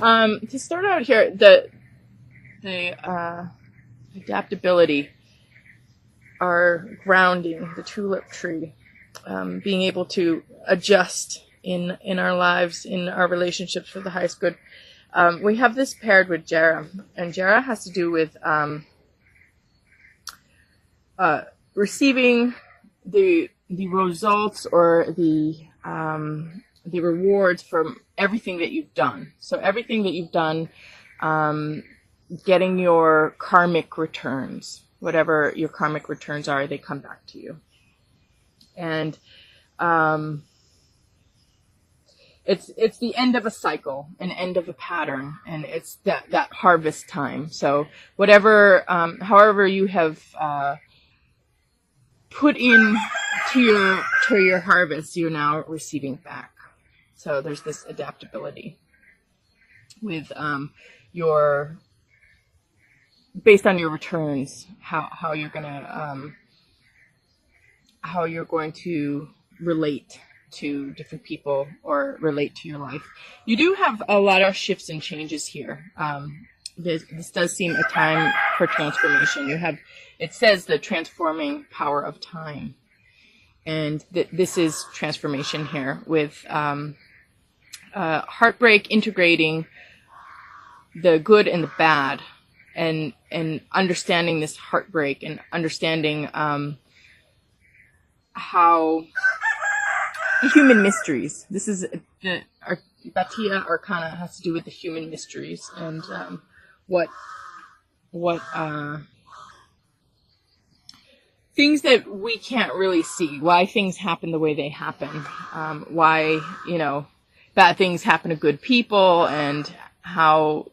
To start out here, the adaptability, our grounding, the tulip tree, being able to adjust in our lives, in our relationships for the highest good. We have this paired with Jera, and Jera has to do with receiving the results or the rewards from everything that you've done. So everything that you've done, getting your karmic returns, whatever your karmic returns are, they come back to you. And it's the end of a cycle, an end of a pattern, and it's that harvest time. So whatever, however you have put in to your harvest, you're now receiving back. So there's this adaptability with your, based on your returns, how you're going to relate to different people or relate to your life. You do have a lot of shifts and changes here. This does seem a time for transformation. It says the transforming power of time. And this is transformation here with heartbreak, integrating the good and the bad, and understanding this heartbreak and understanding how human mysteries. This is the Bhatia Arcana has to do with the human mysteries and what things that we can't really see, why things happen the way they happen, why, bad things happen to good people, and how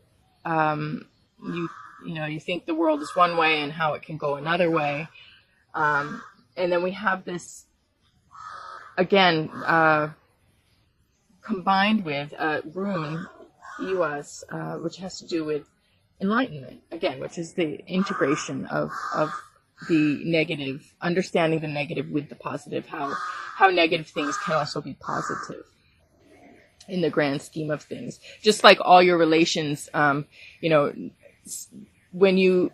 you think the world is one way and how it can go another way. And then we have this, again, combined with rune, Iwas, which has to do with enlightenment, again, which is the integration of the negative, understanding the negative with the positive, how negative things can also be positive in the grand scheme of things. Just like all your relations, when you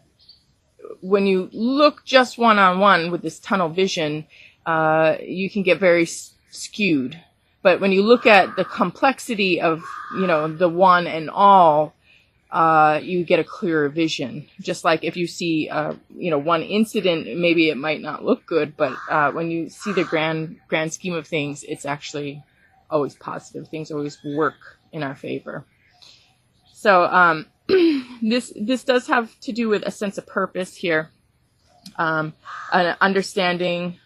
look just one-on-one with this tunnel vision, you can get very skewed. But when you look at the complexity of, the one and all, you get a clearer vision. Just like if you see, one incident, maybe it might not look good, but when you see the grand scheme of things, it's actually always positive. Things always work in our favor. So this does have to do with a sense of purpose here, an understanding,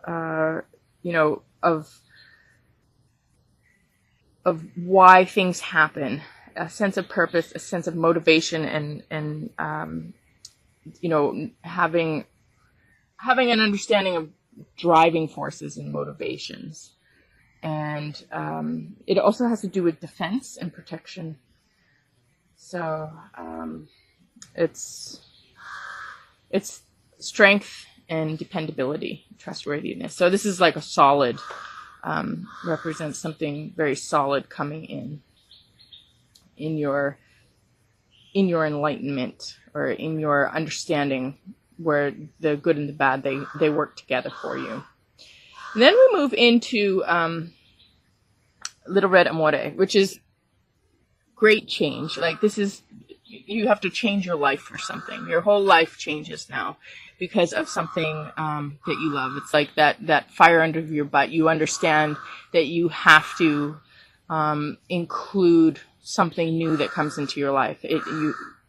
of why things happen. A sense of purpose, a sense of motivation, and having an understanding of driving forces and motivations. And it also has to do with defense and protection. So it's strength and dependability, trustworthiness. So this is like a solid, represents something very solid coming in your enlightenment, or in your understanding where the good and the bad, they work together for you. And then we move into Little Red Amore, which is great change. Like, this is, you have to change your life for something. Your whole life changes now because of something that you love. It's like that fire under your butt. You understand that you have to include something new that comes into your life.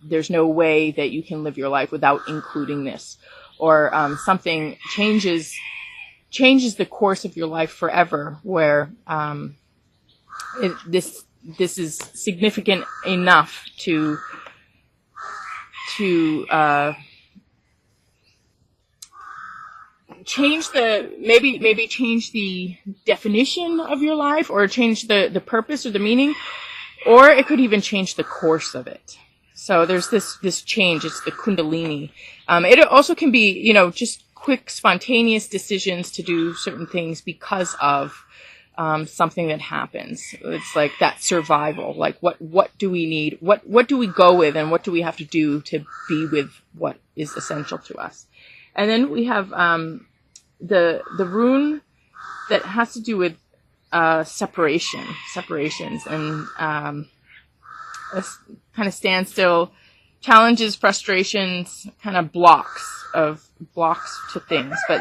There's no way that you can live your life without including this, or something changes the course of your life forever, where this is significant enough to change maybe change the definition of your life, or change the purpose or the meaning, or it could even change the course of it. So there's this change. It's the Kundalini. It also can be, just quick, spontaneous decisions to do certain things because of something that happens. It's like that survival. Like what do we need? What do we go with, and what do we have to do to be with what is essential to us? And then we have the rune that has to do with separations, and a kind of standstill, challenges, frustrations, kind of blocks to things, but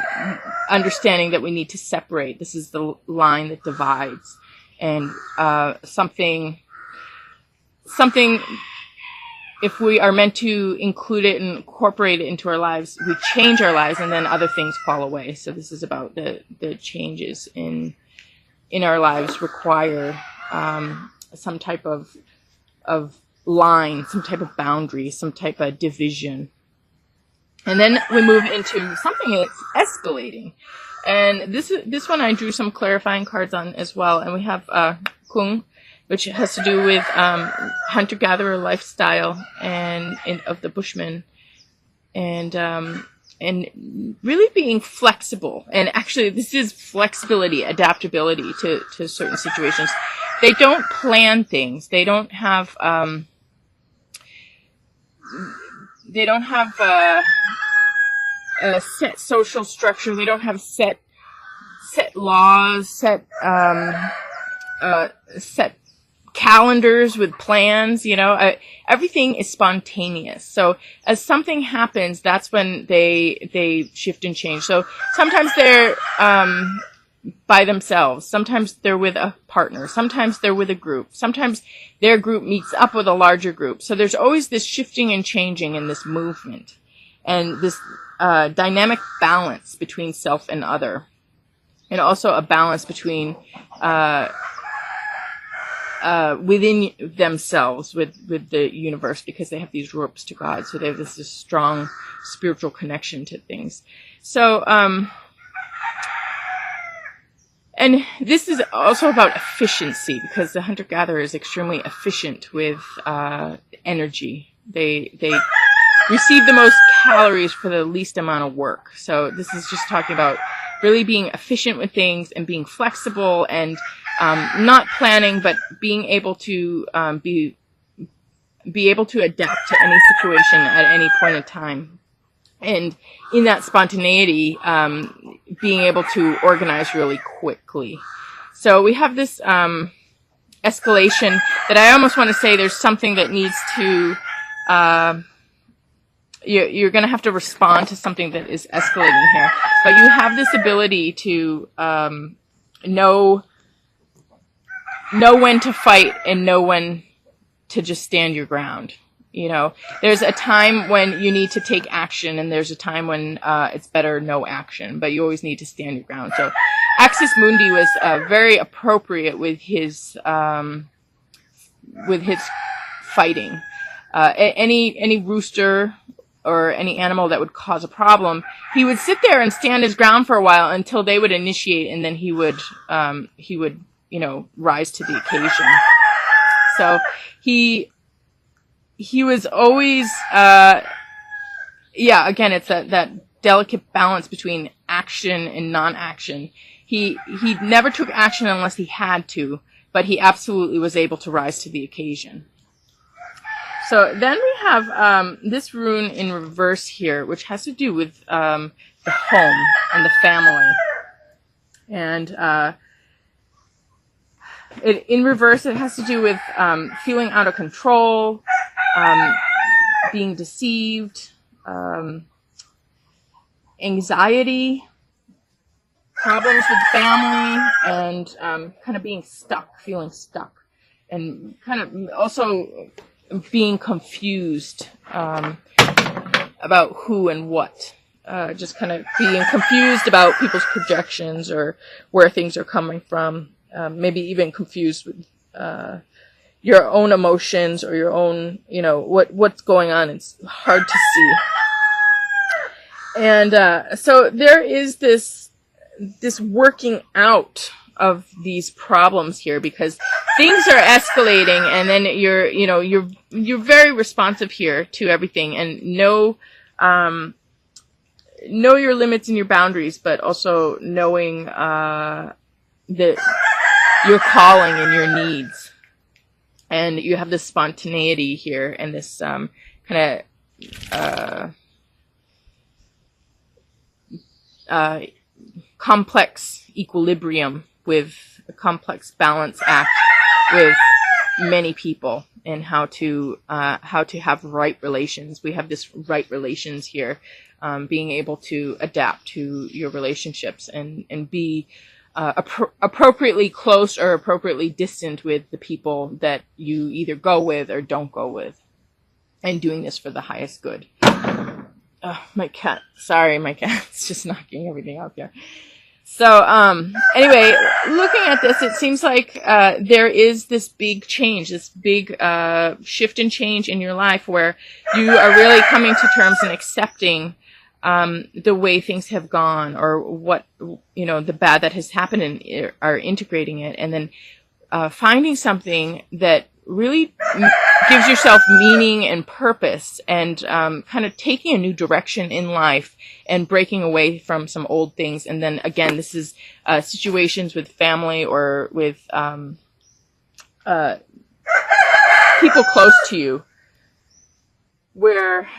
understanding that we need to separate. This is the line that divides, and something, if we are meant to include it and incorporate it into our lives, we change our lives, and then other things fall away. So this is about the changes in our lives require some type of line, some type of boundary, some type of division. And then we move into something that's escalating. And this one I drew some clarifying cards on as well. And we have Kung, which has to do with hunter-gatherer lifestyle and of the Bushmen, and really being flexible. And actually, this is flexibility, adaptability to certain situations. They don't plan things. They don't have a set social structure. They don't have set laws, set calendars with plans. Everything is spontaneous. So as something happens, that's when they shift and change. So sometimes they're by themselves. Sometimes they're with a partner. Sometimes they're with a group. Sometimes their group meets up with a larger group. So there's always this shifting and changing in this movement, and this dynamic balance between self and other, and also a balance between within themselves with the universe, because they have these ropes to God. So they have this strong spiritual connection to things. So and this is also about efficiency, because the hunter-gatherer is extremely efficient with energy. They receive the most calories for the least amount of work. So this is just talking about really being efficient with things and being flexible, and not planning, but being able to be able to adapt to any situation at any point in time. And in that spontaneity, being able to organize really quickly. So we have this escalation that I almost want to say there's something that needs to, you're going to have to respond to something that is escalating here. But you have this ability to know when to fight and know when to just stand your ground. There's a time when you need to take action, and there's a time when it's better no action, but you always need to stand your ground. So Axis Mundi was very appropriate with his fighting. Any rooster or any animal that would cause a problem, he would sit there and stand his ground for a while until they would initiate, and then he would rise to the occasion. So he was always, again, it's that delicate balance between action and non-action. He never took action unless he had to, but he absolutely was able to rise to the occasion. So then we have this rune in reverse here, which has to do with the home and the family. And in reverse, it has to do with feeling out of control, being deceived, anxiety, problems with family, and kind of being stuck, feeling stuck, and kind of also being confused about who and what. Just kind of being confused about people's projections or where things are coming from. Maybe even confused with your own emotions or your own, what's going on. It's hard to see. And so there is this working out of these problems here, because things are escalating, and then you're very responsive here to everything, and know your limits and your boundaries, but also knowing that your calling and your needs. And you have this spontaneity here and this kind of complex equilibrium with a complex balance act with many people, and how to have right relations. We have this right relations here, being able to adapt to your relationships and be appropriately close or appropriately distant with the people that you either go with or don't go with, and doing this for the highest good. My cat's just knocking everything out there. So, anyway, looking at this, it seems like, there is this big change, this big, shift and change in your life where you are really coming to terms and accepting, the way things have gone, or what, the bad that has happened, and are integrating it, and then, finding something that really gives yourself meaning and purpose, and kind of taking a new direction in life and breaking away from some old things. And then again, this is situations with family or with people close to you where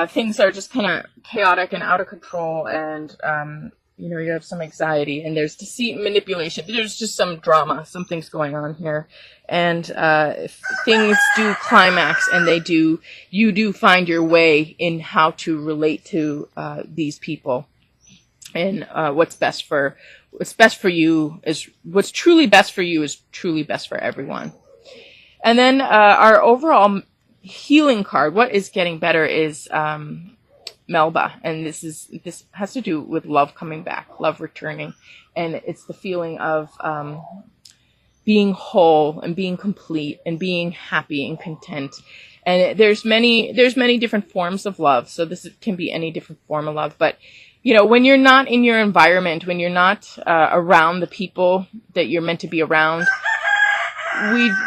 things are just kind of chaotic and out of control, and you have some anxiety, and there's deceit and manipulation. There's just some drama, something's going on here. And if things do climax, and you do find your way in how to relate to these people, and what's truly best for you is truly best for everyone. And then our overall healing card, what is getting better, is Melba, and this has to do with love coming back, love returning, and it's the feeling of being whole and being complete and being happy and content. And there's many different forms of love, so this can be any different form of love. But when you're not in your environment, when you're not around the people that you're meant to be around,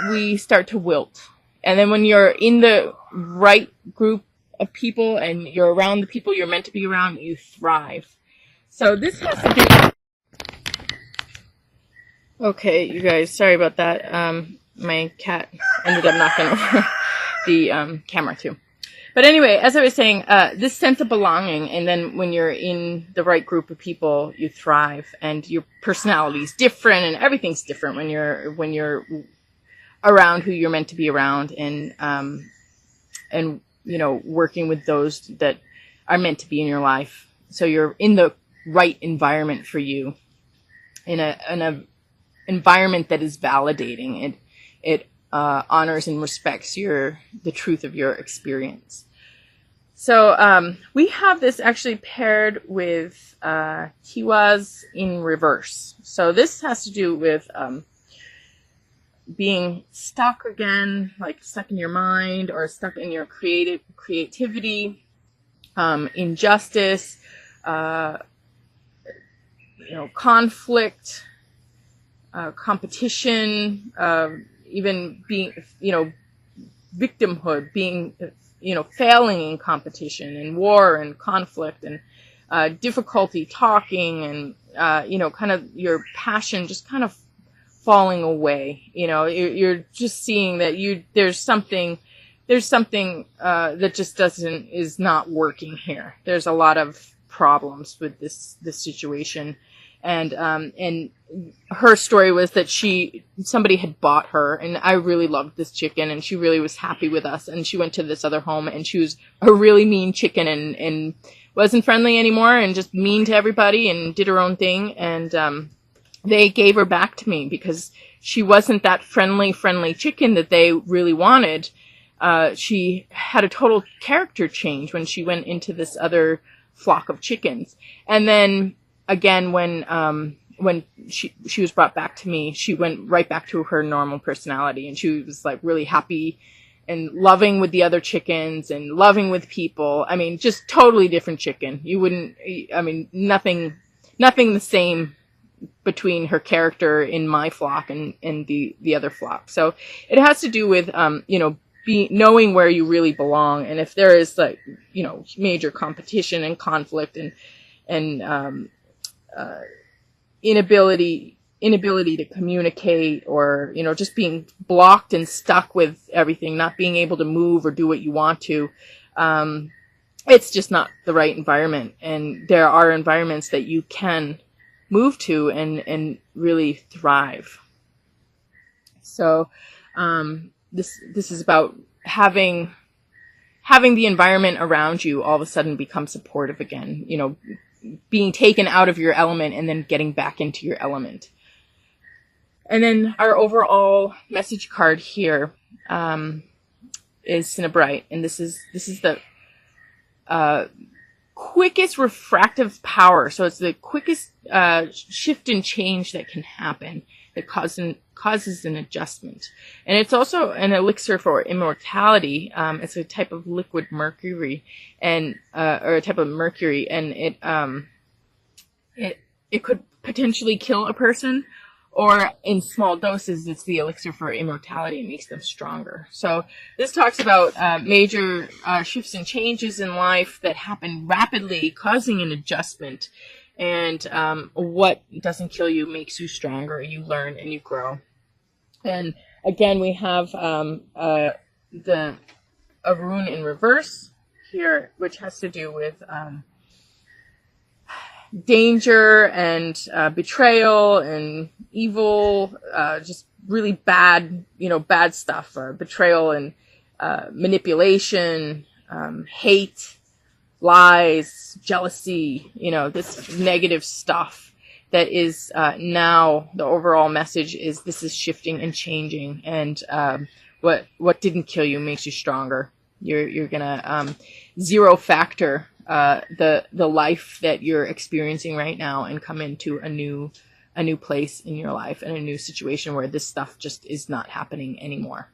we start to wilt. And then when you're in the right group of people and you're around the people you're meant to be around, you thrive. So this has to do... Okay, you guys, sorry about that. My cat ended up knocking over the camera too. But anyway, as I was saying, this sense of belonging, and then when you're in the right group of people, you thrive, and your personality is different, and everything's different when you're around who you're meant to be around, and working with those that are meant to be in your life. So you're in the right environment for you, in a environment that is validating. It honors and respects the truth of your experience. So we have this actually paired with Kiwas in reverse. So this has to do with being stuck again, like stuck in your mind, or stuck in your creativity, injustice, conflict, competition, even being, victimhood, being, failing in competition and war and conflict, and difficulty talking, and, kind of your passion just kind of falling away. You're just seeing that there's something that just is not working here. There's a lot of problems with this situation. And her story was that somebody had bought her, and I really loved this chicken, and she really was happy with us, and she went to this other home, and she was a really mean chicken, and wasn't friendly anymore, and just mean to everybody, and did her own thing. And they gave her back to me because she wasn't that friendly chicken that they really wanted. She had a total character change when she went into this other flock of chickens. And then again, when she was brought back to me, she went right back to her normal personality, and she was like really happy and loving with the other chickens and loving with people. I mean, just totally different chicken. Nothing the same between her character in my flock and the other flock. So it has to do with, knowing where you really belong. And if there is major competition and conflict and inability inability to communicate, or, you know, just being blocked and stuck with everything, not being able to move or do what you want to, it's just not the right environment. And there are environments that you can move to and really thrive. So, this is about having the environment around you all of a sudden become supportive again, you know, being taken out of your element and then getting back into your element. And then our overall message card here, is Cinnabrite. And this is the, quickest refractive power. So it's the quickest, shift and change that can happen that causes an adjustment. And it's also an elixir for immortality. It's a type of liquid mercury or a type of mercury, and it could potentially kill a person, or in small doses, it's the elixir for immortality. It makes them stronger. So this talks about major shifts and changes in life that happen rapidly, causing an adjustment. And what doesn't kill you makes you stronger. You learn and you grow. And again, we have a rune in reverse here, which has to do with danger and betrayal and evil, just really bad, bad stuff, betrayal and manipulation, hate, lies, jealousy, this negative stuff that is now the overall message is this is shifting and changing. And what didn't kill you makes you stronger. You're gonna zero factor the life that you're experiencing right now and come into a new place in your life and a new situation where this stuff just is not happening anymore.